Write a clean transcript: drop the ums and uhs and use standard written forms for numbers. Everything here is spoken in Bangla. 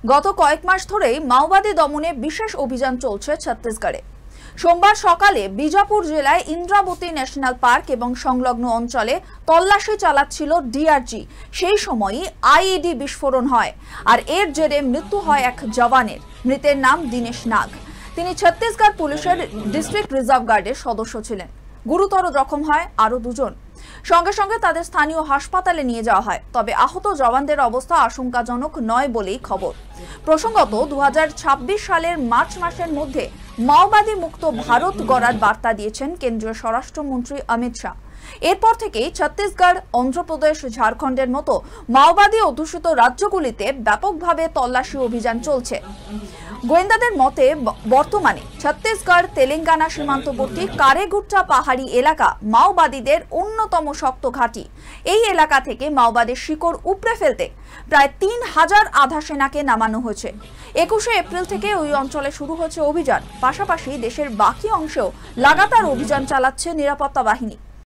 গত কয়েক মাস ধরেই মাওবাদী দমনে বিশেষ অভিযান চলছে ছত্তিশগড়ে। সোমবার সকালে বিজাপুর জেলায় ইন্দ্রাবতী ন্যাশনাল পার্ক এবং সংলগ্ন অঞ্চলে তল্লাশি চালাচ্ছিল ডিআরজি। সেই সময়ই আইইডি বিস্ফোরণ হয় আর এর জেরে মৃত্যু হয় এক জওয়ানের। মৃতের নাম দীনেশ নাগ। তিনি ছত্তিশগড় পুলিশের ডিস্ট্রিক্ট রিজার্ভ গার্ডের সদস্য ছিলেন। গুরুতর জখম হয় আরো দুজন। সঙ্গে সঙ্গে তাদের স্থানীয় হাসপাতালে নিয়ে যাওয়া হয়। তবে আহত জওয়ানদের অবস্থা আশঙ্কাজনক নয় বলেই খবর। প্রসঙ্গত 2026 সালের মার্চ মাসের মধ্যে মাওবাদী মুক্ত ভারত গড়ার বার্তা দিয়েছেন কেন্দ্রীয় স্বরাষ্ট্রমন্ত্রী অমিত শাহ। এরপর থেকেই ছত্তিশগড়, অন্ধ্রপ্রদেশ, ঝাড়খণ্ডের মতো মাওবাদী অধ্যুষিত রাজ্যগুলিতে ব্যাপকভাবে তল্লাশি অভিযান চলছে। গোয়েন্দাদের মতে বর্তমানে ছত্তিশগড় তেলেঙ্গানা সীমান্তবর্তী কারেগুট্টা পাহাড়ি এলাকা মাওবাদীদের অন্যতম শক্ত ঘাঁটি। এই এলাকা থেকে মাওবাদীর শিকড় উপড়ে ফেলতে প্রায় 3000 আধা সেনাকে নামানো হয়েছে। 21শে এপ্রিল থেকে ওই অঞ্চলে শুরু হয়েছে অভিযান। পাশাপাশি দেশের বাকি অংশেও লাগাতার অভিযান চালাচ্ছে নিরাপত্তা বাহিনী।